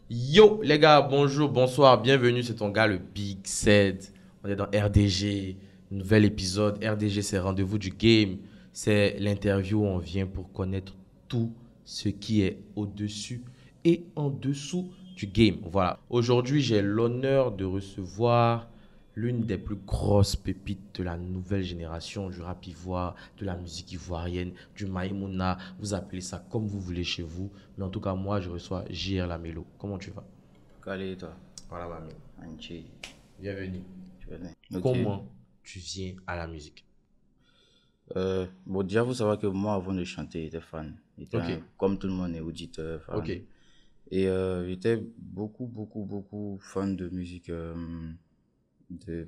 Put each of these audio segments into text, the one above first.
Yo les gars, bonjour, bonsoir, bienvenue, c'est ton gars le Big Z. On est dans RDG, nouvel épisode. RDG, c'est rendez-vous du game. C'est l'interview où on vient pour connaître tout ce qui est au-dessus et en dessous du game. Voilà. Aujourd'hui, j'ai l'honneur de recevoir l'une des plus grosses pépites de la nouvelle génération du rap ivoire, de la musique ivoirienne, du Maïmouna. Vous appelez ça comme vous voulez chez vous. Mais en tout cas, moi, je reçois JR Lamello. Comment tu vas? Calé, toi. Voilà, mamie. Anchi. Bienvenue. Tu vas bien. Ok. Comment tu viens à la musique? Bon, déjà, faut savoir que moi, avant de chanter, j'étais fan. Ok. Comme tout le monde, est auditeur, fan. Ok. Et j'étais beaucoup fan de musique.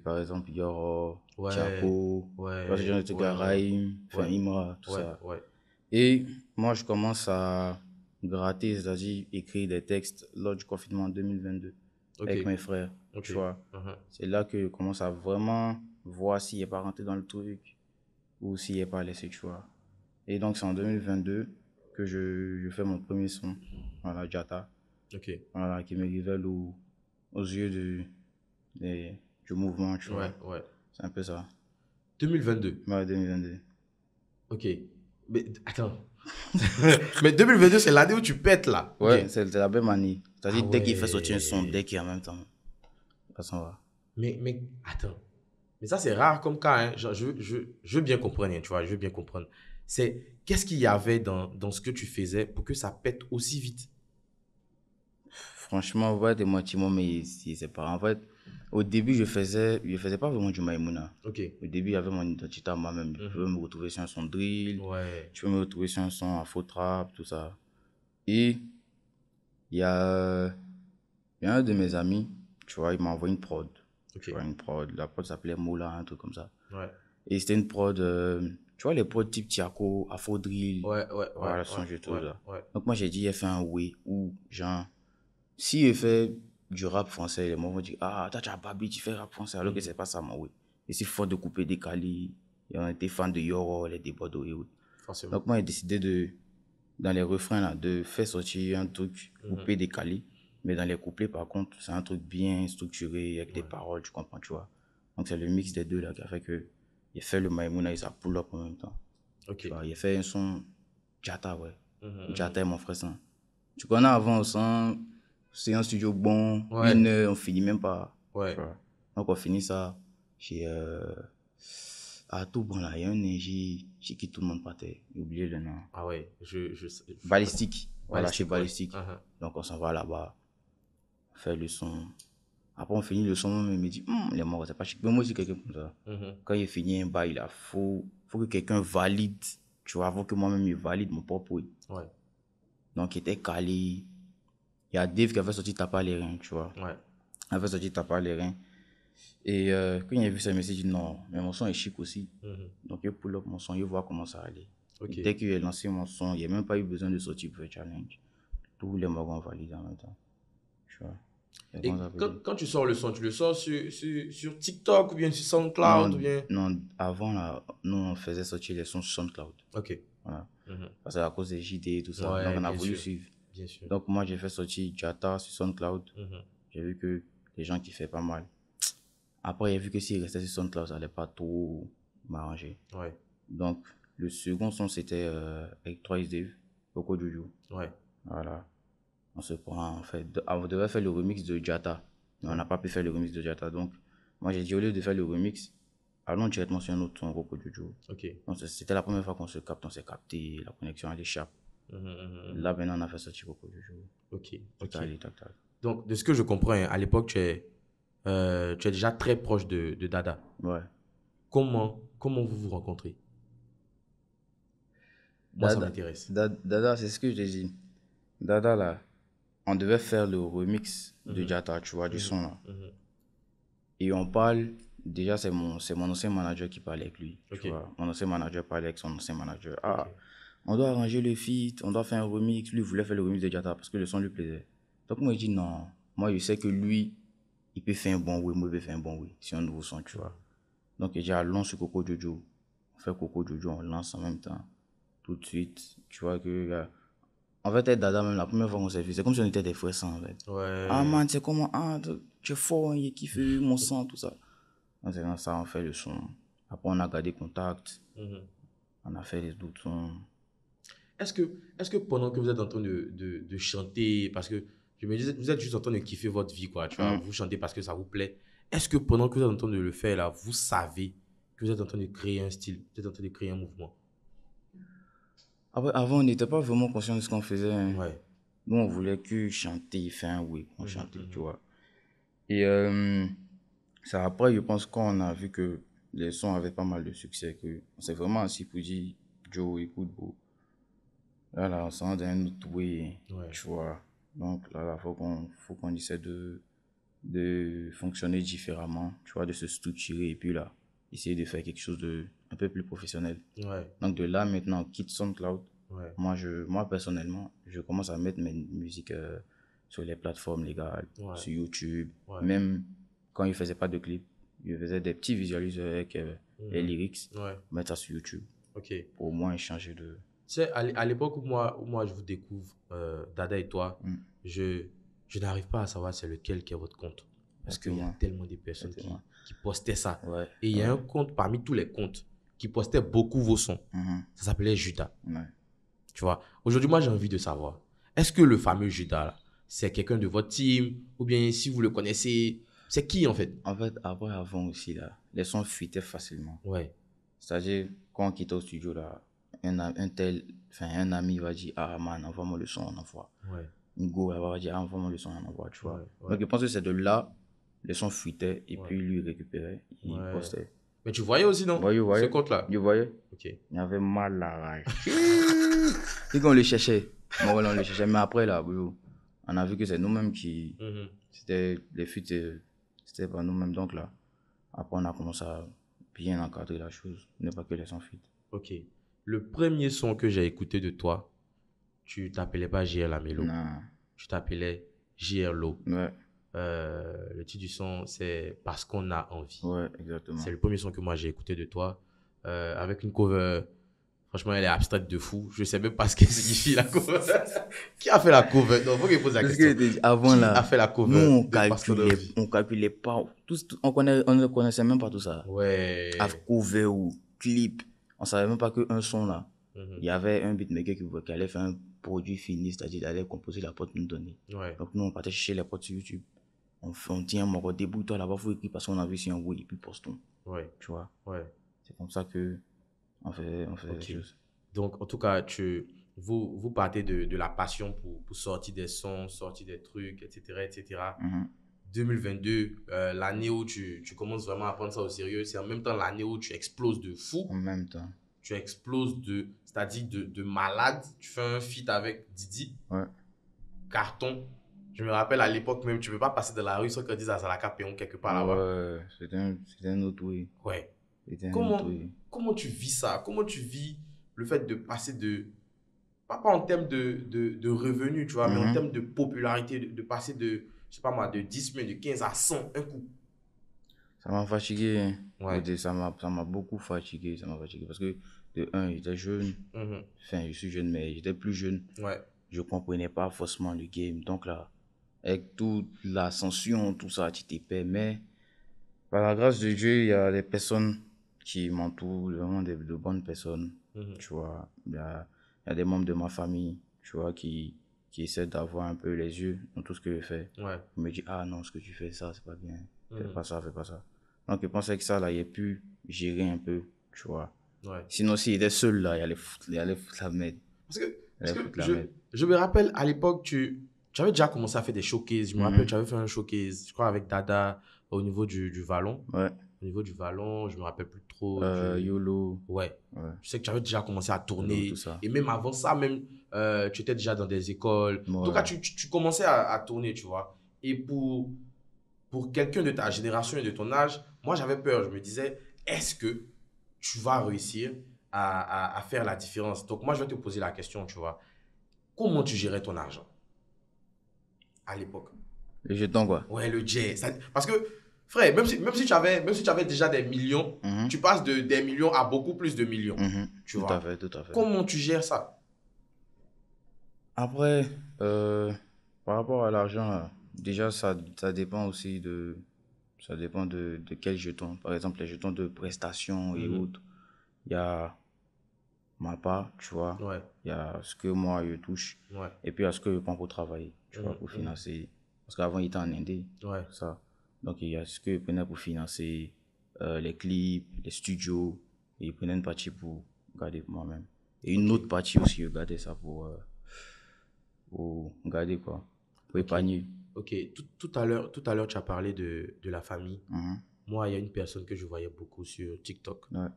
Par exemple, Yoro, Ouais. Tchako, Ouais. parce que j'en étais Raïm, Ouais. Imra, tout Ouais. ça. Ouais. Et moi, je commence à gratter, c'est-à-dire écrire des textes lors du confinement en 2022 Ok. avec mes frères. Ok. Tu vois. Mhm. C'est là que je commence à vraiment voir s'il n'est pas rentré dans le truc ou s'il n'est pas laissé, tu vois. Et donc, c'est en 2022 que je fais mon premier son, voilà, Jata, Ok. voilà, qui me révèle aux yeux du mouvement, tu vois. Ouais. Ouais. C'est un peu ça. 2022. Ouais, 2022. Ok. Mais attends. Mais 2022, c'est l'année où tu pètes là. Ouais, Ok. c'est la même année. C'est-à-dire, Ah dès qu'il fait sortir un son, ouais. dès qu'il est en même temps, ça s'en va. Mais attends. Mais ça, c'est rare comme cas. Hein. Genre, je veux bien comprendre, hein, tu vois. Je veux bien comprendre. Qu'est-ce qu'il y avait dans ce que tu faisais pour que ça pète aussi vite? Franchement, ouais, des moitiés, mais c'est pas. En fait, au début, je faisais pas vraiment du Maïmouna. Ok. Au début, il y avait mon identité à moi-même. Je pouvais me retrouver sur un son drill, Ouais. je peux me retrouver sur un son afro trap, tout ça. Et il y a, il y a un de mes amis, tu vois, il m'a envoyé une prod. Ok. Tu vois, une prod. La prod s'appelait Mola, un truc comme ça. Ouais. Et c'était une prod, tu vois, les prods type Tiako, afro drill, Ouais. voilà, son jeu, tout ça. Ouais. Donc, moi, j'ai dit, il fait un way ou genre. Si il fait du rap français, les gens vont dire ah, toi tu as Babi, tu fais rap français, alors que c'est pas ça, moi, oui. Et c'est fort de couper des Kali. Et on était fans de Yoro, les Debodo et autres. Forcément. Donc, moi, j'ai décidé dans les refrains, là, de faire sortir un truc coupé des Kali. Mais dans les couplets, par contre, c'est un truc bien structuré, avec des paroles, tu comprends, tu vois. Donc, c'est le mix des deux, là, qui a fait que il fait le Maïmouna et ça pull up en même temps. Ok. Tu vois, il fait un son Jata, ouais. Jata est mon frère, ça. Tu connais avant, son. C'est un studio bon, Ouais. 1 heure, on finit même pas. Ouais. Tu vois. Donc on finit ça chez à tout bon là, il y a une énergie chez qui tout le monde partait. J'ai oublié le nom. Ah ouais. Balistique. Voilà, chez Ouais. Balistique. Donc on s'en va là-bas, on fait le son. Après on finit le son, il me dit, les morts, c'est pas chic. Mais moi aussi quelqu'un comme ça. Quand il finit un bail, il faut que quelqu'un valide. Tu vois, avant que moi-même il valide mon propre oui. Ouais. Donc il était calé. Il y a Dave qui avait sorti T'as pas les reins, tu vois. Ouais. Il avait sorti T'as pas les reins. Et quand il a vu ça, il m'a dit non, mais mon son est chic aussi. Donc il pull up mon son, il voit comment ça allait. Ok. Et dès qu'il a lancé mon son, il n'y a même pas eu besoin de sortir pour le challenge. Tous les morts ont validé en même temps. Tu vois. Et quand tu sors le son, tu le sors sur TikTok ou bien sur SoundCloud ou bien... Non, avant, là, nous, on faisait sortir les sons sur SoundCloud. Ok. Voilà. Parce que à cause des JD et tout ça, Ouais, donc on a bien voulu sûr. suivre. Bien sûr. Donc moi, j'ai fait sortir Jata sur SoundCloud. J'ai vu que les gens kiffaient pas mal. Après, j'ai vu que s'il restait sur SoundCloud, ça allait pas trop m'arranger. Ouais. Donc, le second son, c'était avec 3 Dave, Coco Jojo. Ouais. Voilà. On se prend, en fait. On devait faire le remix de Jata. Mais on n'a pas pu faire le remix de Jata. Donc, moi, j'ai dit, au lieu de faire le remix, allons directement sur un autre son, Coco Jojo. Ok. Donc, c'était la première fois qu'on se capte, on s'est capté, la connexion, elle échappe. Là, maintenant, on a fait sortir Coco Jojo. Ok. Total. Donc, de ce que je comprends, hein, à l'époque, tu es déjà très proche de Dada. Ouais. Comment vous vous rencontrez? Moi, ça m'intéresse. Dada, c'est ce que je t'ai dit. Dada, là, on devait faire le remix de Jata, tu vois, du son, là. Et on parle, déjà, c'est mon ancien manager qui parlait avec lui. Tu vois. Mon ancien manager parlait avec son ancien manager. On doit arranger le feat, on doit faire un remix. Lui, il voulait faire le remix de Jata parce que le son lui plaisait. Donc, moi, je dis non. Moi, je sais que lui, il peut faire un bon oui, moi, il peut faire un bon oui. C'est un nouveau son, tu vois. Donc, il dit, allons sur Coco Jojo. on fait Coco Jojo, on lance en même temps. Tout de suite, tu vois que... En fait, être Dada, même la première fois qu'on s'est vu, c'est comme si on était des frères sang, en fait. Ouais. Ah, man, c'est comment? Ah, tu es fort, hein, il kiffe mon sang, tout ça. Donc, c'est dans ça, on fait le son. Après, on a gardé contact. On a fait les autres sons. Est-ce que pendant que vous êtes en train de chanter, parce que je me disais, vous êtes juste en train de kiffer votre vie, quoi, tu vois, vous chantez parce que ça vous plaît. Est-ce que pendant que vous êtes en train de le faire, là, vous savez que vous êtes en train de créer un style, vous êtes en train de créer un mouvement? Après, avant, on n'était pas vraiment conscient de ce qu'on faisait. Hein. Ouais. Nous, on voulait que chanter, faire un oui, on chantait, tu vois. Et ça, après, je pense qu'on a vu que les sons avaient pas mal de succès, que on s'est vraiment assis pour dire, Joe, écoute, bro. Là, on s'en dans un autre way, tu vois. Donc, là, faut qu'on essaie de fonctionner différemment, tu vois, de se structurer et puis là, essayer de faire quelque chose de un peu plus professionnel. Ouais. Donc, de là, maintenant, on quitte SoundCloud. Ouais. Moi, personnellement, je commence à mettre mes musiques sur les plateformes légales, sur YouTube. Même quand il ne faisait pas de clips, il faisait des petits visualiseurs avec les lyrics, mettre ça sur YouTube. Pour au moins échanger de... Tu sais, à l'époque où moi je vous découvre, Dada et toi, je n'arrive pas à savoir c'est lequel qui est votre compte. Parce qu'il y a tellement de personnes qui postaient ça. Et il y a un compte parmi tous les comptes qui postait beaucoup vos sons. Ça s'appelait Judas. Tu vois, aujourd'hui, moi, j'ai envie de savoir, est-ce que le fameux Judas, là, c'est quelqu'un de votre team? Ou bien, si vous le connaissez, c'est qui, en fait? En fait, après, avant aussi, là, les sons fuitaient facilement. Ouais. C'est-à-dire, quand on quittait au studio, là, un ami va dire, ah, man, envoie-moi le son, on envoie. Un go, elle va dire, ah, envoie-moi le son, on envoie, tu vois. Donc, je pense que c'est de là, les sons fuitaient, et puis lui, il récupérait, il postait. Mais tu voyais aussi, non? Ce compte-là? Je voyais. Il y avait mal à la rage. Et quand on le cherchait, on le cherchait. Mais après, là, bro, on a vu que c'est nous-mêmes qui... C'était les fuites, c'était pas nous-mêmes. Donc là, après, on a commencé à bien encadrer la chose. Ne pas que les sons fuitent. Ok. Le premier son que j'ai écouté de toi, tu t'appelais pas JR Lamello. Non. Tu t'appelais JR Lo. Ouais. Le titre du son, c'est Parce qu'on a envie. Ouais, exactement. C'est le premier son que moi j'ai écouté de toi. Avec une cover, franchement, elle est abstraite de fou. Je sais même pas ce qu'elle signifie la cover. Qui a fait la cover? Non, faut qu'il pose la question. Avant, qui là, a fait la cover? Nous, on calculait pas. On ne connaissait même pas tout ça. Ouais. Cover ou clip. On savait même pas qu'un son là. Il y avait un beatmaker qui allait faire un produit fini, c'est-à-dire il allait composer la prod nous donner. Donc nous, on partait chercher les prods sur YouTube. On tient mon débrouille-toi là-bas, faut écrire parce qu'on a vu si on voit et puis postons. Tu vois. C'est comme ça que on fait les choses. Donc, en tout cas, vous partez de la passion pour sortir des sons, sortir des trucs, etc., etc. 2022, l'année où tu commences vraiment à prendre ça au sérieux, c'est en même temps l'année où tu exploses de fou. En même temps. Tu exploses c'est-à-dire de malade. Tu fais un feat avec Didi. Carton. Je me rappelle à l'époque même, tu ne peux pas passer de la rue sans qu'on dise à Salaka Péon quelque part là-bas. Ouais, c'était un autre oui. Ouais. Comment tu vis ça? Comment tu vis le fait de passer pas en termes de revenus, tu vois, mais en termes de popularité, de passer je sais pas moi, de 10 000, de 15 à 100, un coup? Ça m'a fatigué. Ça m'a beaucoup fatigué. Ça m'a fatigué parce que, de un, j'étais jeune. Enfin, je suis jeune, mais j'étais plus jeune. Je comprenais pas forcément le game. Donc là, avec toute l'ascension, tout ça, tu t'es payé. Mais par la grâce de Dieu, il y a des personnes qui m'entourent, vraiment de bonnes personnes. Tu vois, il y a des membres de ma famille, tu vois, qui essaient d'avoir un peu les yeux dans tout ce que je fais. Ils me disent, ah non, ce que tu fais, ça, c'est pas bien. Fais pas ça, fais pas ça. Donc, je pensais que ça, là, il a pu gérer un peu, tu vois. Sinon, s'il était seul, là, il allait foutre la merde. Parce que je me rappelle, à l'époque, tu avais déjà commencé à faire des showcases. Je me rappelle, tu avais fait un showcase, je crois, avec Dada, au niveau du Vallon. Au niveau du Vallon, je me rappelle plus trop. YOLO. Je sais que tu avais déjà commencé à tourner. Tout ça. Et même avant ça, tu étais déjà dans des écoles. En tout cas, tu commençais à tourner, tu vois. Et pour quelqu'un de ta génération et de ton âge, moi, j'avais peur. Je me disais, est-ce que tu vas réussir à faire la différence? Donc, moi, je vais te poser la question, tu vois. Comment tu gérais ton argent à l'époque? Le jeton, quoi. Ouais, le jet. Parce que Frère, même si tu avais déjà des millions, Mhm. tu passes des millions à beaucoup plus de millions. Mhm. Tu Tout à vois. fait, tout à fait. Comment tu gères ça? Après, par rapport à l'argent, là, déjà, ça dépend aussi ça dépend de quels jetons. Par exemple, les jetons de prestations et Mhm. autres. Il y a ma part, tu vois. Ouais, Il y a ce que moi, je touche. ouais. Et puis, il y a ce que je prends pour travailler, tu vois, Mhm, pour mhm. financer. Parce qu'avant, il était en Indé, Ouais, tout ça. Donc, il y a ce que je prenais pour financer les clips, les studios. Et il prenait une partie pour garder pour moi-même. Et une ok, autre partie aussi, je gardais ça pour garder quoi. Pour ok. épargner. Ok, tout à l'heure, tu as parlé de la famille. Mhm. Moi, il y a une personne que je voyais beaucoup sur TikTok Ouais,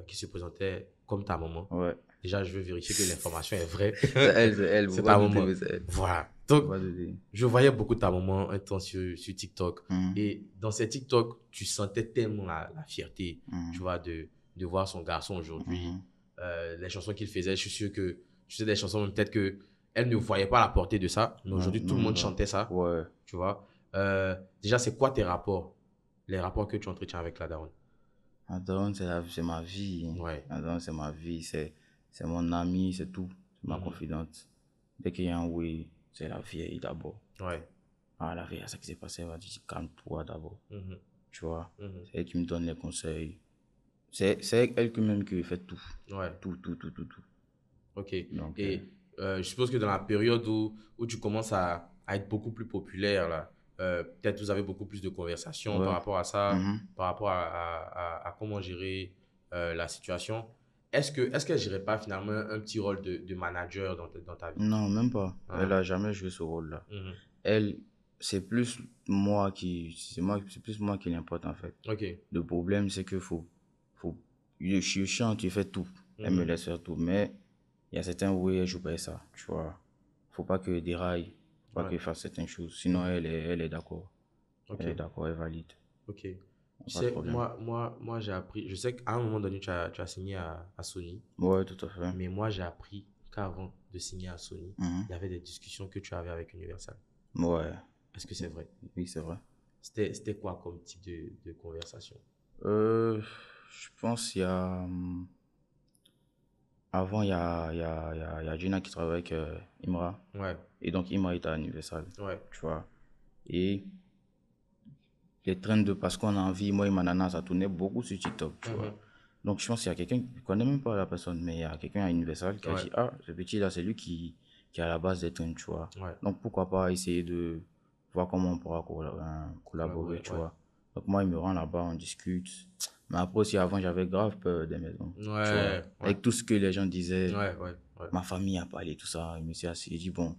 qui se présentait comme ta maman. ouais. Déjà, je veux vérifier que l'information est vraie. C'est elle, faut C'est pas ta douter, maman. mais c'est elle. Voilà. Faut Donc, pas douter. je voyais beaucoup ta maman un temps sur TikTok. Mhm. Et dans ces TikTok, tu sentais tellement la fierté, tu Mhm. vois, de voir son garçon aujourd'hui. Mhm. Les chansons qu'il faisait, je suis sûr que tu sais des chansons, même peut-être que elle ne voyait pas la portée de ça, mais Non, aujourd'hui, tout non, le même monde pas. chantait ça, Ouais. tu vois. Déjà, c'est quoi tes rapports? Les rapports que tu entretiens avec la daronne? Adon, c'est ma vie. Ouais. Adon, c'est ma vie. C'est mon ami, c'est tout. C'est ma Mhm. confidente. Dès qu'il y a un oui, c'est la vieille d'abord. Ouais. Ah, la vieille, ça qui s'est passé, elle va dire, calme-toi d'abord. Mhm. Tu vois, Mhm. c'est elle qui me donne les conseils. C'est elle qui même qui fait tout. Ouais. Tout, tout, tout, tout, tout. Ok. Donc, Et je suppose que dans la période où tu commences à être beaucoup plus populaire, là, peut-être vous avez beaucoup plus de conversations par ouais. rapport à ça, Mhm. par rapport à comment gérer la situation. Est-ce qu'elle ne gérait pas finalement un petit rôle de manager dans ta vie? Non, même pas. Elle Hein? a jamais joué ce rôle-là. Mhm. Elle, c'est plus c'est plus moi qui l'importe en fait. Ok. Le problème, c'est que faut, je chante, tu fais tout. Elle me Mhm. laisse faire tout. Mais il y a certains où elle joue pas ça, tu vois. Faut pas que déraille, faut pas Ouais. qu'elle fasse certaines choses. Sinon, Mhm. elle est d'accord. Ok. Elle est d'accord, elle valide. Ok. Tu Pas de sais, problème. moi j'ai appris, je sais qu'à un moment donné, tu as signé à Sony. Ouais, tout à fait. Mais moi, j'ai appris qu'avant de signer à Sony, Mhm. il y avait des discussions que tu avais avec Universal. Ouais, Est-ce que c'est vrai? oui, c'est vrai. C'était quoi comme type de conversation? Je pense qu'il y a. Avant, il y a Gina qui travaille avec Imra. Ouais, Et donc, Imra est à Universal, ouais. tu vois. Et les trains de parce qu'on a envie, moi et Manana, ça tournait beaucoup sur TikTok, tu vois. Mhm. Donc, je pense qu'il y a quelqu'un, je connais même pas la personne, mais il y a quelqu'un à Universal qui a Ouais, dit, ah, ce petit-là, c'est lui qui est à la base des trains, tu vois. ouais. Donc, pourquoi pas essayer de voir comment on pourra collaborer, Collaborer, tu ouais. vois. Donc, moi, il me rend là-bas, on discute. Mais après aussi, avant, j'avais grave peur des maisons, tu vois. Ouais, ouais. Avec tout ce que les gens disaient, Ouais, ouais, ouais. ma famille a parlé, tout ça. Je me suis assis, j'ai dit, bon,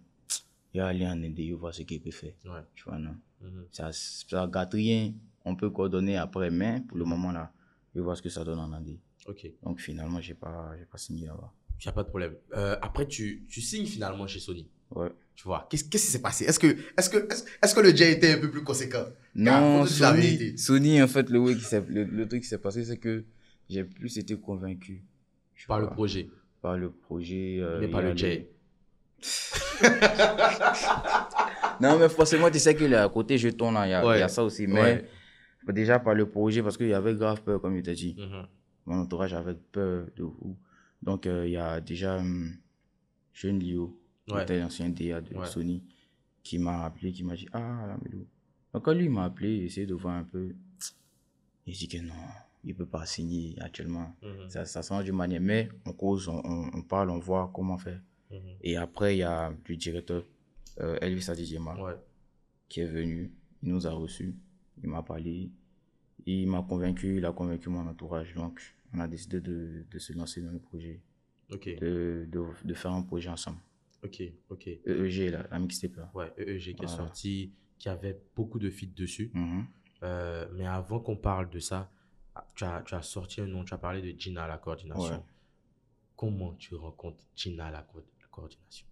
il va aller en aider, il va voir ce qu'il peut faire. Ouais. Tu vois, non. Mhm. Ça gâte rien. On peut coordonner après, mais pour le moment là, je vais voir ce que ça donne en Inde. Ok. Donc finalement, j'ai pas signé là-bas. Il n'y a pas de problème. Après, tu signes finalement chez Sony. Ouais. Tu vois, qu'est-ce qui s'est passé? Est-ce que le jet était un peu plus conséquent? Car, faut Non, te dire la vérité. Sony, en fait, le truc qui s'est passé, c'est que j'ai plus été convaincu, tu Par le vois, projet, par le projet. mais Il pas y a le jet. Non, mais forcément, tu sais qu'il est à côté, jeton là, il y a Ouais, ça aussi. Mais ouais. déjà par le projet, parce qu'il y avait grave peur, comme je t'ai dit. Mhm. Mon entourage avait peur de vous. Donc, il y a déjà Jeune Lio, qui Ouais, était l'ancien DA de ouais. Sony, qui m'a appelé, qui m'a dit, ah, la Mélo. Donc, quand lui il m'a appelé, j'ai essayé de voir un peu. Il dit que non, il ne peut pas signer actuellement. Mhm. Ça change de manière. Mais on cause, on parle, on voit comment faire. Mhm. Et après, il y a le directeur, Elvis Adidjema, Ouais. qui est venu. Il nous a reçus. Il m'a parlé. Il m'a convaincu, il a convaincu mon entourage. Donc, on a décidé de se lancer dans le projet, Ok, de faire un projet ensemble. ok, ok. EEG, là, la mixtape, là. Ouais, EEG qui est Voilà. sorti, qui avait beaucoup de feats dessus. Mhm. Mais avant qu'on parle de ça, tu as sorti un nom, tu as parlé de Gina à la Ouais. coordination. Comment tu rencontres Gina à la coordination?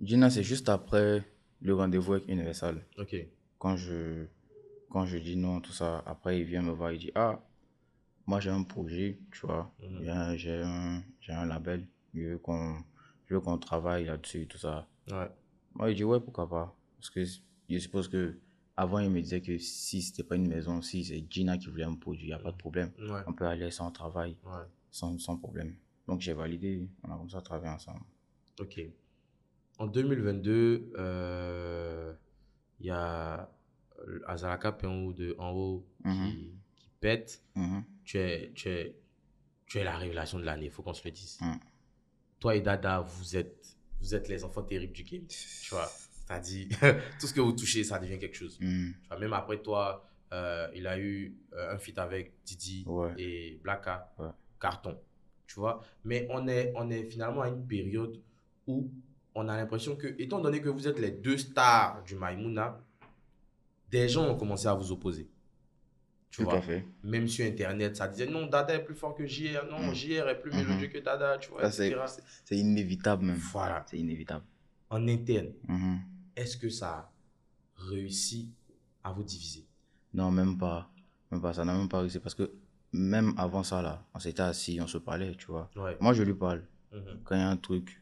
Gina, c'est juste après le rendez-vous avec Universal. Ok, Quand je, quand je dis non, tout ça, après, il vient me voir, il dit, ah, moi, j'ai un projet, tu vois. Mhm. J'ai un label. Je veux qu'on travaille là-dessus, tout ça. ouais, Moi, il dit, ouais, pourquoi pas. Parce que je suppose que avant, il me disait que si c'était pas une maison, si c'est Gina qui voulait un produit, il n'y a pas de problème. Ouais. On peut aller sans travail, Ouais. sans problème. Donc, j'ai validé. On a commencé à travailler ensemble. Ok. En 2022, il y a Azalaka Penwu de en haut qui pète. Tu es la révélation de l'année, il faut qu'on se le dise. Toi et Dada, vous êtes les enfants terribles du game. Tu vois, c'est-à-dire, tout ce que vous touchez, ça devient quelque chose. Tu vois, même après toi, il a eu un feat avec Didi et Blacka, carton. Tu vois, mais on est finalement à une période où on a l'impression que, étant donné que vous êtes les deux stars du Maïmouna, des gens ont commencé à vous opposer. Tu Tout vois, à fait. même sur Internet, ça disait non, Dada est plus fort que JR, non, JR est plus mélodieux que Dada, tu vois, Ça, etc. c'est inévitable même. Voilà. C'est inévitable. En interne, est-ce que ça a réussi à vous diviser? Non, même pas. Même pas. Ça n'a même pas réussi parce que même avant ça, là, on s'était assis, on se parlait, tu vois. Ouais. Moi, je lui parle. Quand il y a un truc,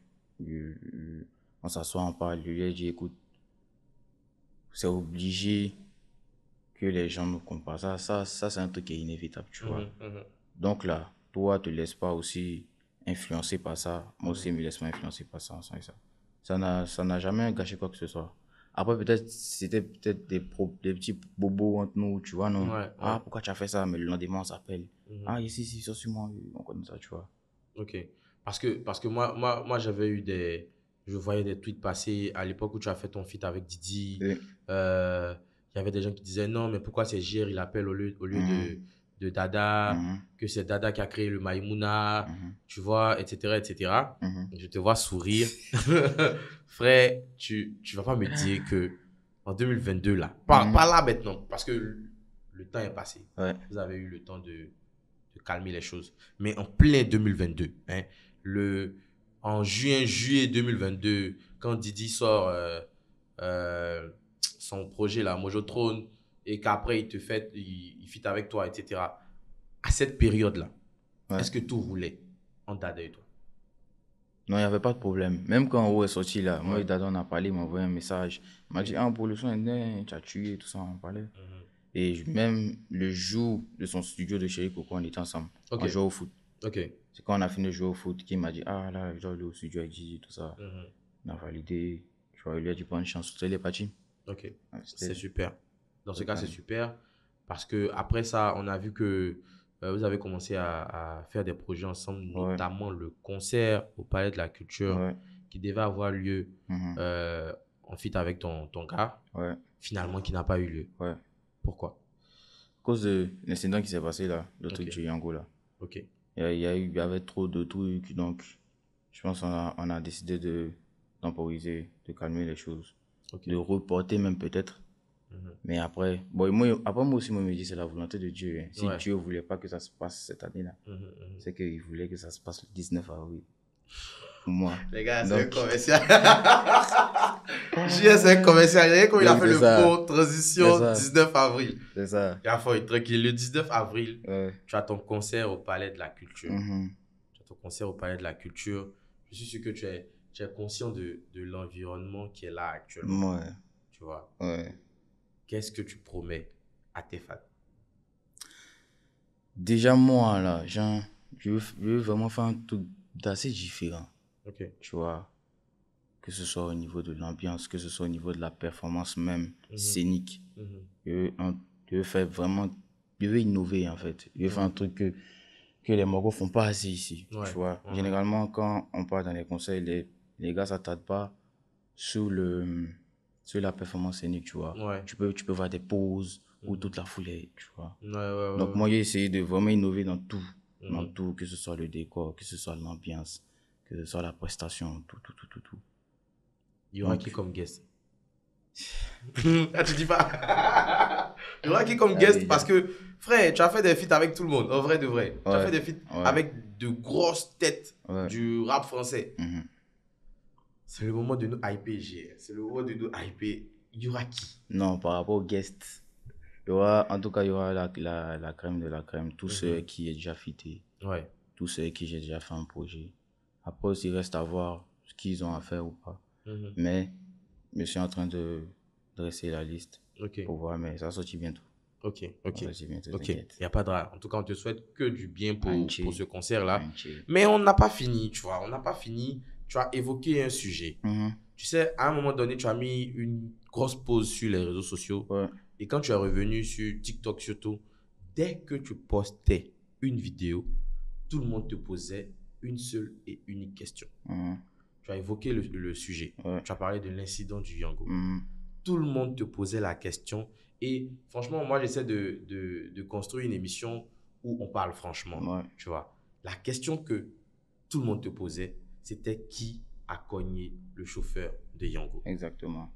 on s'assoit, on parle. Je lui ai dit, écoute, c'est obligé que les gens nous comparent. Ça c'est un truc qui est inévitable, tu vois. Donc là, toi, te laisse pas aussi influencer par ça. Moi aussi, me laisse pas influencer par ça. Ça n'a jamais gâché quoi que ce soit. Après, peut-être, c'était peut-être des petits bobos entre nous, tu vois, non? Ouais, Ah, pourquoi tu as fait ça? Mais le lendemain, on s'appelle. Ah, ici, ça sur moi, on connaît ça, tu vois. Ok. Parce que moi j'avais eu je voyais des tweets passer à l'époque où tu as fait ton feat avec Didi. Oui. Il y avait des gens qui disaient non, mais pourquoi c'est JR, il appelle au lieu de Dada, que c'est Dada qui a créé le Maïmouna, tu vois, etc., etc. Je te vois sourire. Frère, tu vas pas me dire que en 2022, là, pas là maintenant, parce que le temps est passé. Ouais. Vous avez eu le temps de calmer les choses. Mais en plein 2022, hein, en juillet 2022, quand Didi sort son projet, là, Mojo Throne, et qu'après il fit avec toi, etc. À cette période-là, est-ce que tout roulait en Dada et toi? Non, il n'y avait pas de problème. Même quand O est sorti là, moi et Dada, on a parlé, il m'a envoyé un message. Il m'a dit, ah, pour le son, tu as tué, tout ça, on parlait. Et même le jour de son studio de Chéri Coco, on était ensemble. On jouait au foot. C'est quand on a fini de jouer au foot qu'il m'a dit, ah là, je dois aller au studio avec Gigi, tout ça. On a validé. Tu vois, il lui a dit, bonne chance. Il est parti. Ok, c'est super. Dans ce cas, c'est super. Parce que après ça, on a vu que vous avez commencé à faire des projets ensemble, notamment le concert au Palais de la Culture qui devait avoir lieu en feat avec ton gars, finalement qui n'a pas eu lieu. Pourquoi? À cause de l'incident qui s'est passé là, le truc du Yango là. Ok. Il y avait trop de trucs, donc je pense qu'on a décidé temporiser, de calmer les choses, de reporter même peut-être. Mais après, bon, moi aussi, moi, je me dis c'est la volonté de Dieu. Hein. Si Dieu ne voulait pas que ça se passe cette année-là, c'est qu'il voulait que ça se passe le 19 avril. Pour moi. Les gars, c'est un commercial. JS, c'est un commercial. Regardez comme il a fait le faux transition 19 avril. C'est ça. Il a fait tranquille. Le 19 avril, tu as ton concert au Palais de la Culture. Tu as ton concert au Palais de la Culture. Je suis sûr que tu es conscient de l'environnement qui est là actuellement. Tu vois. Qu'est-ce que tu promets à tes fans? Déjà, moi, là, je veux vraiment faire un truc d'assez différent. Tu vois, que ce soit au niveau de l'ambiance, que ce soit au niveau de la performance même scénique. Je veux faire vraiment, je veux innover en fait. Je veux faire un truc que les Mogos font pas assez ici. Tu vois, généralement, quand on part dans les concerts, les gars s'attardent pas sur la performance scénique, tu vois. Tu peux voir des pauses où toute la foule est, tu vois. Donc, moi, j'ai essayé de vraiment innover dans tout. Dans tout, que ce soit le décor, que ce soit l'ambiance, que ce soit la prestation, tout. Il y aura qui comme guest? Ah, tu dis pas. Il y aura qui comme guest parce que, frère, tu as fait des feats avec tout le monde, en vrai de vrai. Tu as fait des feats avec de grosses têtes du rap français. C'est le moment de nous hyper, c'est le moment de nous hyper. Il y aura qui? Non, par rapport aux guests, en tout cas, il y aura la crème de la crème. Tous ceux qui est déjà fité. Tous ceux qui j'ai déjà fait un projet. Après, il reste à voir ce qu'ils ont à faire ou pas. Mais je suis en train de dresser la liste Ok. pour voir, mais ça sortit bientôt. Ok. Ça sortit bientôt, Ok. Il t'inquiète. n'y a pas de rare. En tout cas, on te souhaite que du bien Anchi. pour ce concert-là. Anchi. Mais on n'a pas fini, tu vois. On n'a pas fini. Tu as évoqué un sujet. Mhm. Tu sais, à un moment donné, tu as mis une grosse pause sur les réseaux sociaux. Ouais. Et quand tu es revenu sur TikTok surtout, dès que tu postais une vidéo, tout le monde te posait une seule et unique question. Mhm. Tu as évoqué le sujet. Ouais. Tu as parlé de l'incident du Yango. Mhm. Tout le monde te posait la question. Et franchement, moi, j'essaie de construire une émission où on parle franchement. Ouais. Tu vois. La question que tout le monde te posait, c'était qui a cogné le chauffeur de Yango. Exactement.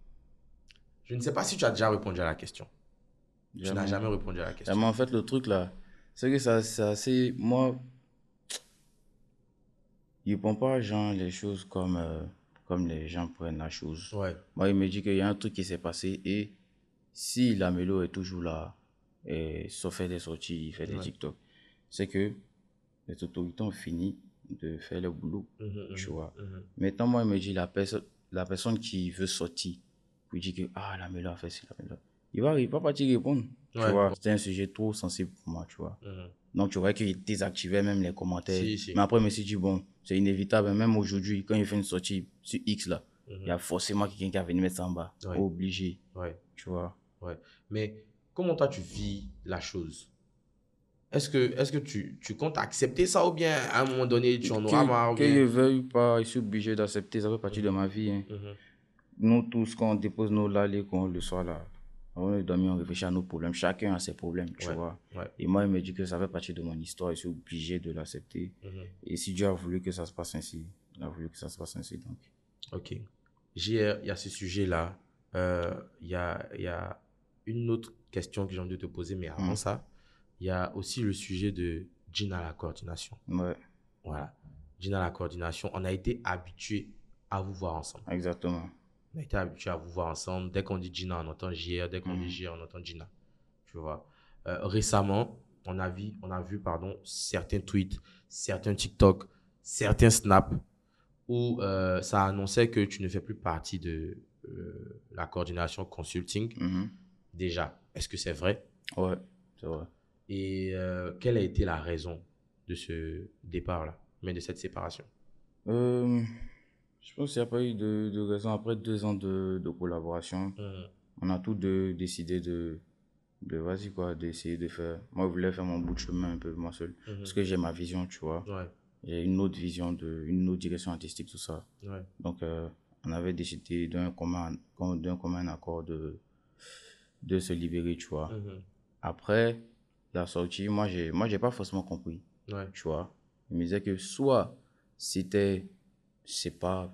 Je ne sais pas si tu as déjà répondu à la question. Tu n'as Jamais. jamais répondu à la question. Mais en fait, le truc là, c'est que c'est assez. Moi, je ne prends pas genre, les choses comme les gens prennent la chose. Ouais. Moi, il me dit qu'il y a un truc qui s'est passé et si la mélo est toujours là, et sauf faire des sorties, il fait des Ouais. TikTok, c'est que les autorités ont fini de faire le boulot, tu vois. Maintenant, moi, il me dit la personne qui veut sortir, lui dit que la mélo a fait ci, la mélo. Il va pas t'y répondre, tu Ouais. vois. C'était un sujet trop sensible pour moi, tu vois. Donc, tu vois qu'il désactivait même les commentaires. Si. Mais après, je me suis dit, bon, c'est inévitable. Même aujourd'hui, quand il fait une sortie sur X, là, il y a forcément quelqu'un qui va venir mettre ça en bas. Ouais. Obligé, Ouais. tu vois. Ouais. Mais comment toi tu vis la chose? Est-ce que tu comptes accepter ça ou bien à un moment donné tu en auras marre ou Que je bien... veuille pas, je suis obligé d'accepter, ça fait partie de ma vie. Hein. Nous tous, quand on dépose nos lalés, quand le soir là, avant de dormir, on réfléchit à nos problèmes. Chacun a ses problèmes, tu Ouais, vois. ouais. Et moi, il me dit que ça fait partie de mon histoire, je suis obligé de l'accepter. Et si Dieu a voulu que ça se passe ainsi, il a voulu que ça se passe ainsi. Donc. Ok. Il y a ce sujet-là. Il y a une autre question que j'ai envie de te poser, mais avant ça, il y a aussi le sujet de Gina la coordination. Ouais, Voilà. Gina la coordination, on a été habitué à vous voir ensemble. exactement. On a été habitué à vous voir ensemble. Dès qu'on dit Gina, on entend JR. Dès qu'on dit JR, on entend Gina. Tu vois. Récemment, on a vu certains tweets, certains TikTok, certains snaps où ça annonçait que tu ne fais plus partie de la coordination consulting. Déjà, est-ce que c'est vrai? Ouais, c'est vrai. Et quelle a été la raison de ce départ-là, mais de cette séparation? Je pense qu'il n'y a pas eu de raison. Après 2 ans de collaboration, on a tous deux décidé vas-y quoi, d'essayer de faire. Moi, je voulais faire mon bout de chemin un peu moi seul. Parce que j'ai ma vision, tu vois. Ouais. J'ai une autre vision, une autre direction artistique, tout ça. Ouais. Donc, on avait décidé d'un commun accord de se libérer, tu vois. Après la sortie, moi, j'ai pas forcément compris, Ouais. tu vois. Il me disait que soit c'est pas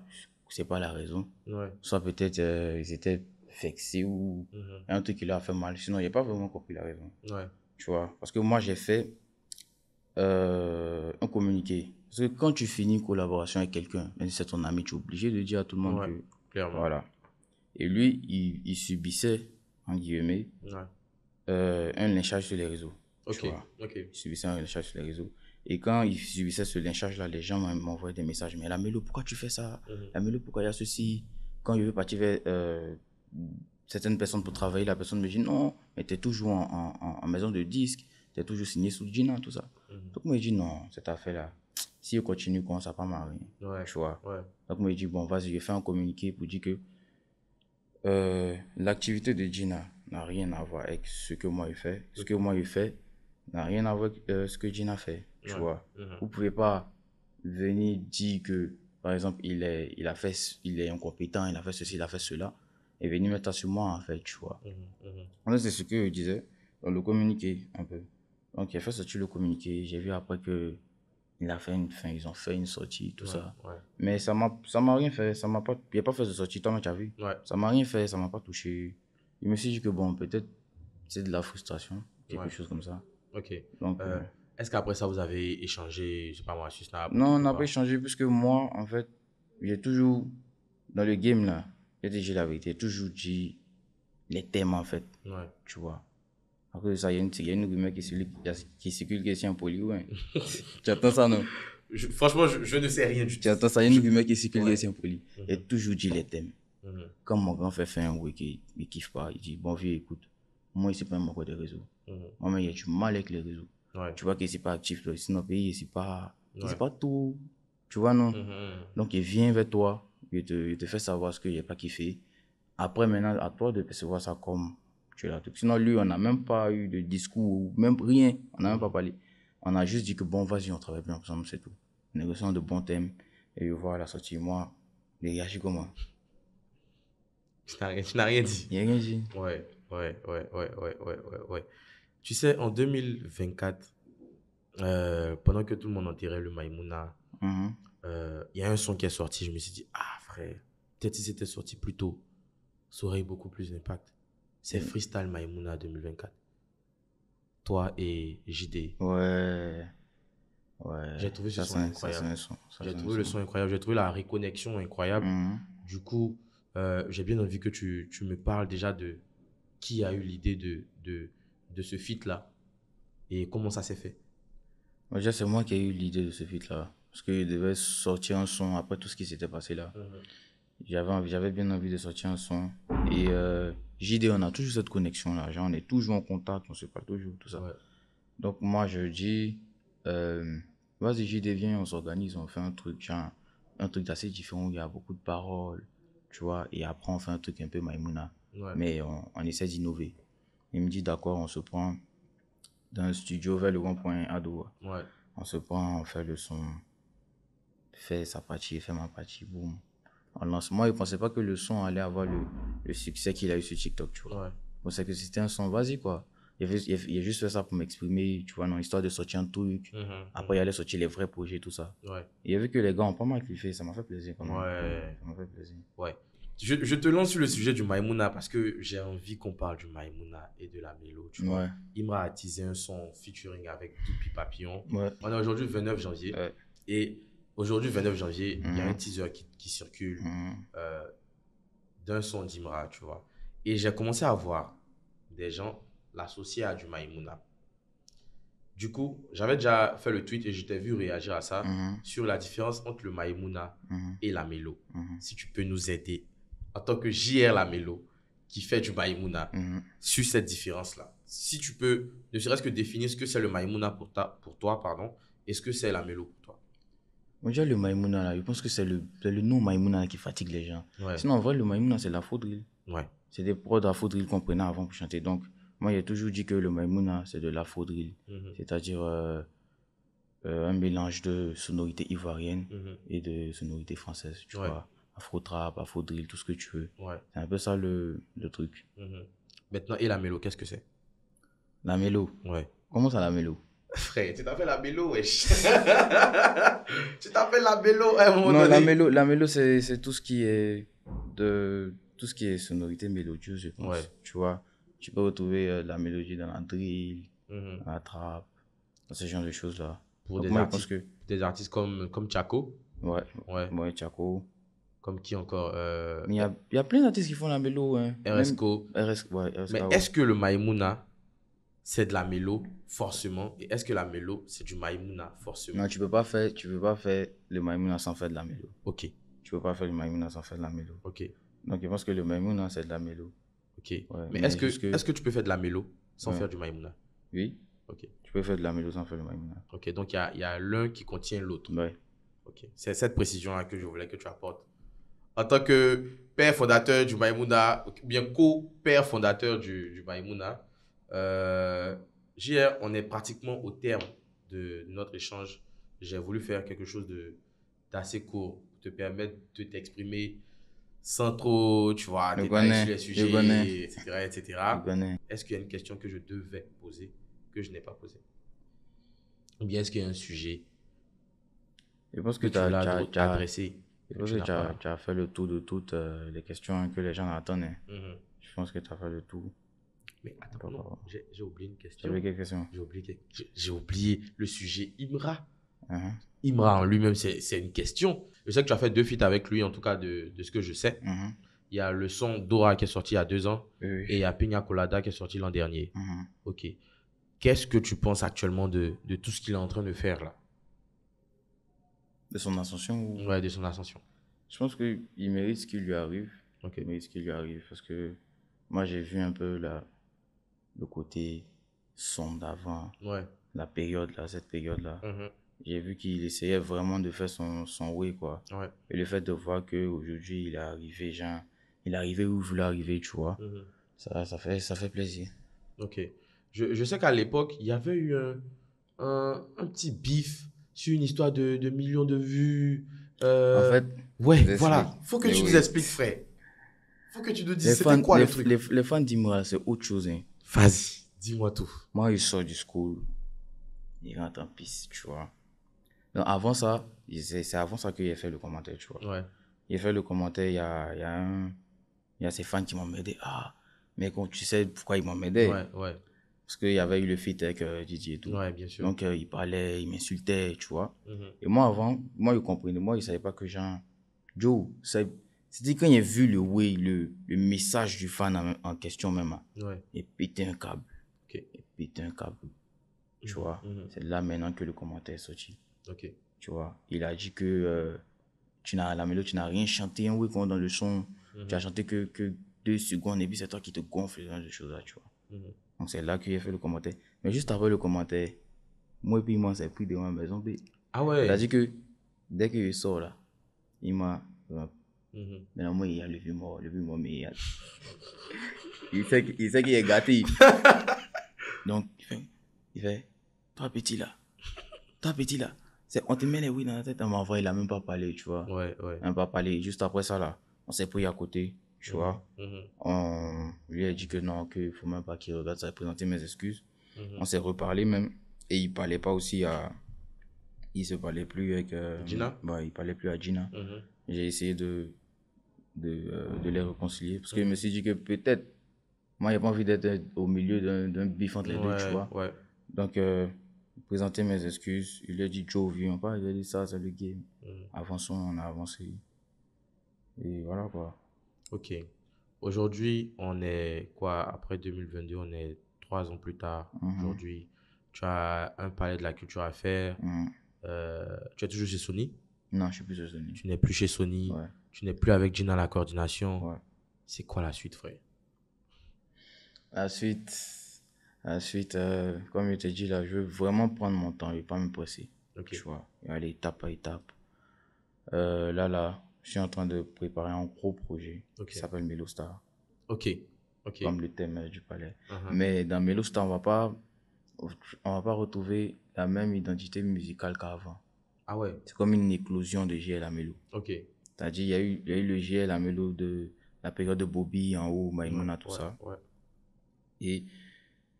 la raison, Ouais. soit peut-être ils étaient vexés ou un truc qui leur a fait mal. Sinon, il n'a pas vraiment compris la raison. Ouais. Tu vois, parce que moi, j'ai fait un communiqué. Parce que quand tu finis une collaboration avec quelqu'un, même si c'est ton ami, tu es obligé de dire à tout le monde Ouais, que... clairement. Voilà. Et lui, il subissait, en guillemets, un lynchage sur les réseaux. Ok, Tu vois. ok. Il subissait un lynchage sur les réseaux. Et quand il subissait ce lynchage-là, les gens m'envoyaient des messages. Mais Lamelo, pourquoi tu fais ça? Lamelo, pourquoi il y a ceci? Quand je veux partir vers certaines personnes pour travailler, la personne me dit non, mais tu es toujours en maison de disque, tu es toujours signé sous Gina, tout ça. Donc, moi, je dis non, cette affaire-là, si je continue, comment ça va pas m'arriver? Ouais. Tu vois. Ouais. Donc, moi, je dis bon, vas-y, je fais un communiqué pour dire que l'activité de Gina n'a rien à voir avec ce que moi je fais. Ce que moi je fais n'a rien à voir avec ce que Gina fait. Tu vois. Vous pouvez pas venir dire que, par exemple, il est incompétent, il a fait ceci, il a fait cela, et venir mettre ça sur moi, en fait, tu vois. C'est ce que je disais dans le communiqué, un peu. Donc, il a fait sortir le communiqué. J'ai vu après que ils ont fait une sortie, tout ça. Ouais. Mais ça m'a rien fait. Il n'y a pas fait de sortie, toi, tu as vu. Ouais. Ça m'a rien fait, ça m'a pas touché. Je me suis dit que bon, peut-être c'est de la frustration, quelque chose comme ça. Ok. Donc, est-ce qu'après ça, vous avez échangé, je sais pas moi, sur Snap? non, on n'a pas échangé puisque moi, en fait, j'ai toujours, dans le game là, j'ai dit la vérité, j'ai toujours dit les thèmes en fait. Ouais. Tu vois. Après ça, il y a une rumeur qui circule qui est impoli, ouais. Tu attends ça, non? Franchement, je ne sais rien du tout. Tu attends ça, il y a une rumeur qui circule qui est impoli. Et toujours dit les thèmes. Quand mon grand frère fait un week il kiffe pas, il dit, bon, vieux, écoute, moi, ici, pas encore des réseaux. Moi, mais il y a du mal avec les réseaux. Ouais. Tu vois qu'il n'est pas actif, là. Sinon, pays, c'est pas Ouais. tout. Tu vois, non? Donc, il vient vers toi, il te fait savoir ce qu'il n'a pas kiffé. Après, maintenant, à toi de percevoir ça comme tu l'as tout. Sinon, lui, on n'a même pas eu de discours, même rien. On n'a même pas parlé. On a juste dit que bon, vas-y, on travaille bien ensemble, c'est tout. Négociant de bons thèmes. Et voir la sortie. Moi, il réagit comment? Tu n'as rien dit. Il n'y a rien dit. Ouais. Tu sais, en 2024, pendant que tout le monde enterrait le Maïmouna, il y a un son qui est sorti. Je me suis dit, ah frère, peut-être si c'était sorti plus tôt, ça aurait eu beaucoup plus d'impact. C'est Freestyle Maïmouna 2024. Toi et JD. Ouais. J'ai trouvé ce son incroyable. J'ai trouvé le son incroyable. J'ai trouvé la reconnexion incroyable. Du coup, j'ai bien envie que tu me parles déjà de qui a eu l'idée de ce feat-là et comment ça s'est fait. Déjà, c'est moi qui ai eu l'idée de ce feat-là. Parce qu'il devait sortir un son après tout ce qui s'était passé là. J'avais bien envie de sortir un son. Et JD, on a toujours cette connexion-là. Genre, on est toujours en contact, on se parle toujours, tout ça. Ouais. Donc, moi, je dis, vas-y, JD, viens, on s'organise, on fait un truc, genre, un truc assez différent où il y a beaucoup de paroles, tu vois. Et après, on fait un truc un peu Maïmouna. Ouais. Mais on essaie d'innover. Il me dit, d'accord, on se prend dans un studio vers le rond-point Ado. Ouais. On se prend, on fait le son, fait sa partie, fait ma partie, boum. En lancement, il ne pensait pas que le son allait avoir le succès qu'il a eu sur TikTok, tu vois. Ouais. Il pensait que c'était un son, vas-y, quoi. Il a juste fait ça pour m'exprimer, tu vois, non, histoire de sortir un truc. Après, il allait sortir les vrais projets, tout ça. Ouais. Il a vu que les gars ont pas mal kiffé, ça m'a fait plaisir quand même. Ouais. Ça m'a fait plaisir. Ouais. Je te lance sur le sujet du Maïmouna parce que j'ai envie qu'on parle du Maïmouna et de la mélo, tu vois. Imra a teasé un son featuring avec Doupi Papillon. Ouais. On est aujourd'hui 29 janvier. Ouais. Et aujourd'hui, 29 janvier, il y a un teaser qui circule d'un son d'Imra, tu vois. Et j'ai commencé à voir des gens l'associer à du Maïmouna. Du coup, j'avais déjà fait le tweet et je t'ai vu réagir à ça sur la différence entre le Maïmouna et la mélo. Si tu peux nous aider en tant que JR la mélo qui fait du Maïmouna sur cette différence-là. Si tu peux, ne serait-ce que définir ce que c'est le Maïmouna pour toi, et ce que c'est la mélo pour toi. Déjà, le Maïmouna, là, je pense que c'est le nom Maïmouna qui fatigue les gens. Ouais. Sinon, en vrai, le Maïmouna, c'est l'afro-drill. Ouais. C'est des prods d'afro-drill qu'on prenait avant pour chanter. Donc, moi, j'ai toujours dit que le Maïmouna, c'est de l'afro-drill. C'est-à-dire un mélange de sonorités ivoiriennes et de sonorités françaises, tu vois. Afro-trap, afro-drill, tout ce que tu veux. Ouais. C'est un peu ça le truc. Maintenant, et la mélo, qu'est-ce que c'est? La mélo? Ouais. Comment ça, la mélo? Frère, tu t'appelles la mélo, wesh. Tu t'appelles la mélo à un moment donné. Non, la mélo, c'est tout ce qui est sonorité mélodieuse, je pense. Ouais. Tu vois, tu peux retrouver la mélodie dans la drill, dans la trap, dans ce genre de choses-là. Pour des artistes comme Tchako. Ouais, Tchako. Comme qui encore Mais il y a plein d'artistes qui font la mélo. Hein. RSCO. RSCO. Mais est-ce que le Maïmouna, c'est de la mélo, forcément? Et est-ce que la mélo, c'est du Maïmouna, forcément? Non, tu peux pas faire le Maïmouna sans faire de la mélo. Ok. Tu peux pas faire le Maïmouna sans faire de la mélo. Ok. Donc, je pense que le Maïmouna, c'est de la mélo. Ok. Ouais, mais est-ce que tu peux faire de la mélo sans faire du Maïmouna? Oui. Ok. Tu peux faire de la mélo sans faire le Maïmouna. Ok, donc il y a l'un qui contient l'autre. Ouais. Ok. C'est cette précision-là que je voulais que tu apportes. En tant que père fondateur du Maïmouna, ou bien co-père fondateur du Maïmouna, JR, on est pratiquement au terme de notre échange. J'ai voulu faire quelque chose d'assez court pour te permettre de t'exprimer sans trop, tu vois, détailler sur les sujets, etc. Est-ce qu'il y a une question que je devais poser que je n'ai pas posée? Ou bien est-ce qu'il y a un sujet je pense que tu as adressé? Je pense que tu as fait le tour de toutes les questions que les gens attendent. Je pense que tu as fait le tour. Mais attends, non, j'ai oublié une question. Tu as oublié quelle question? J'ai oublié le sujet Imra. Imra en lui-même, c'est une question. Je sais que tu as fait 2 feats avec lui, en tout cas de ce que je sais. Il y a le son Dora qui est sorti il y a 2 ans et il y a Pina Colada qui est sorti l'an dernier. Ok. Qu'est-ce que tu penses actuellement de tout ce qu'il est en train de faire là? De son ascension ou... Ouais, de son ascension. Je pense qu'il mérite ce qui lui arrive. Ok. Mais ce qui lui arrive, parce que moi, j'ai vu un peu le côté sombre d'avant, Ouais. la période là, cette période-là. Mhm. J'ai vu qu'il essayait vraiment de faire son way, quoi. Ouais. Et le fait de voir qu'aujourd'hui, il est arrivé, genre, il est arrivé où il voulait arriver, tu vois. Mhm. Ça fait plaisir. Ok. Je sais qu'à l'époque, il y avait eu un petit bif sur une histoire de millions de vues. En fait, ouais, je vous voilà. explique. Faut que Mais tu nous oui. expliques, frère. Faut que tu nous dises, Les c'était fans, quoi le les, truc? les fans d'Imra, c'est autre chose, hein. Vas-y, dis-moi tout. Moi, il sort du school, il rentre en piste, tu vois. Donc, avant ça, c'est avant ça qu'il a fait le commentaire, tu vois. Ouais. Il a fait le commentaire, il y a ses fans qui m'ont aidé. Ah, mais quand tu sais pourquoi ils m'ont aidé? Ouais, ouais. Parce qu'il y avait eu le feat avec Didier et tout. Ouais, bien sûr. Donc, il parlait, il m'insultait, tu vois. Mhm. Et moi, avant, moi, il comprenait. Moi, il ne savait pas que, genre, Joe, c'était quand il a vu le message du fan en question même. Ouais. Il pété un câble. Ok. Il pété un câble. Tu Mhm. vois. Mhm. C'est là maintenant que le commentaire est sorti. Ok. Tu vois. Il a dit que la mélodie, tu n'as rien chanté un week-end dans le son. Tu as chanté que 2 secondes et puis c'est toi qui te gonfle dans ces choses-là, tu vois. Mhm. Donc c'est là qu'il a fait le commentaire. Mais juste après le commentaire, moi et puis moi, c'est pris devant ma maison. Ah ouais. Il a dit que dès qu'il sort là, il m'a. Mhm. Maintenant, moi, il y a le vieux mort, mais il sait qu'il est gâté. Donc, il fait, toi petit là, on te met les oui dans la tête, on m'a envoyé, il n'a même pas parlé, tu vois. Ouais, ouais. Il n'a même pas parlé. Juste après ça là, on s'est pris à côté, tu vois. Mhm. On lui a dit que non, qu'il ne faut même pas qu'il regarde ça, présenter mes excuses. Mhm. On s'est reparlé même. Et il parlait pas aussi à. Il se parlait plus avec. Gina? Il parlait plus à Gina. Mhm. J'ai essayé de les réconcilier. Parce que je me suis dit que peut-être. Moi, j'ai pas envie d'être au milieu d'un bif entre les deux, tu vois. Ouais. Donc, présenter mes excuses. Il a dit Joe, viens pas. Il a dit ça, c'est le game. Avançons, on a avancé. Et voilà quoi. Ok. Aujourd'hui, on est quoi? Après 2022, on est 3 ans plus tard. Aujourd'hui, tu as un palais de la culture à faire. Tu es toujours chez Sony? Non, je suis plus chez Sony. Tu n'es plus chez Sony. Ouais. Tu n'es plus avec Gina à la coordination. Ouais. C'est quoi la suite, frère? La suite, comme je t'ai dit là, je veux vraiment prendre mon temps, je ne vais pas me presser. Ok. Tu vois, et aller étape par étape. Là, je suis en train de préparer un gros projet qui s'appelle Melostar. Ok. Comme le thème du palais. Uh-huh. Mais dans Melostar, on va pas retrouver la même identité musicale qu'avant. Ah ouais. C'est comme une éclosion de JL Amelo. Ok. C'est-à-dire, il y a eu le JL Amelo de la période de Bobby en haut, Maïmouna, tout ça. Ouais. Et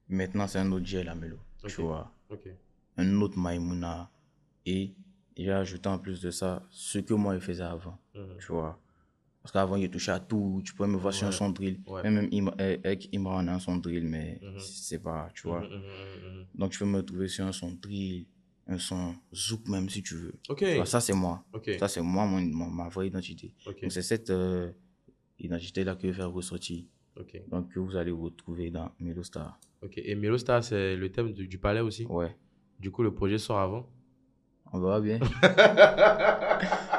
maintenant, c'est un autre JL Amelo. Tu vois. Ok. Un autre Maïmouna. Et j'ai ajouté en plus de ça ce que moi, je faisais avant. Tu vois. Parce qu'avant, il touchait à tout. Tu pouvais me voir sur un son drill. Ouais. Même avec Imran, on a un son drill, mais c'est pas, tu vois. Donc, tu peux me trouver sur un son drill, un son zouk même si tu veux. Ok. Tu vois, ça, c'est moi. Ok. Ça, c'est moi, ma vraie identité. Ok. Donc, c'est cette identité-là que je vais faire ressortir. Ok. Donc, que vous allez retrouver dans Melostar. Ok. Et Melostar, c'est le thème du palais aussi? Ouais. Du coup, le projet sort avant? On verra bien.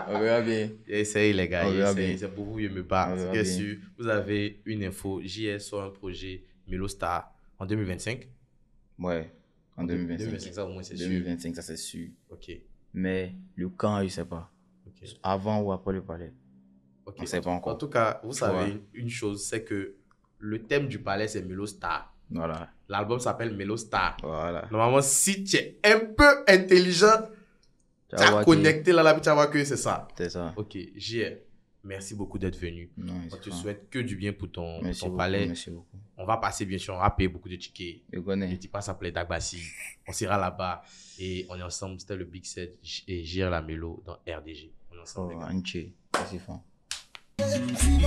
On verra bien. Essayez, les gars. On verra bien. Essayez. C'est pour vous, je me parle. On verra Bien bien. sûr, vous avez une info. JS sort un projet Melostar en 2025. Ouais. En 2025. 2025, ça au moins, c'est sûr. 2025, ça c'est sûr. Ok. Mais le quand, je ne sais pas. Ok. Avant ou après le palais. Ok. On ne sait pas encore. En tout cas, vous Tu savez vois. une chose, c'est que le thème du palais, c'est Melostar. Voilà. L'album s'appelle Melostar. Voilà. Normalement, si tu es un peu intelligent, tu as connecté là, tu vas voir que c'est ça. C'est ça. Ok, JR, merci beaucoup d'être venu. Non, On te souhaite que du bien pour ton beaucoup, palais. Merci beaucoup. On va passer, bien sûr, on va payer beaucoup de tickets. Je connais. Le petit pas s'appelait Dagbassi. On sera là-bas et on est ensemble. C'était le Big Set et JR la Mélo dans RDG. On est ensemble, les gars. Anche. C'est fort. See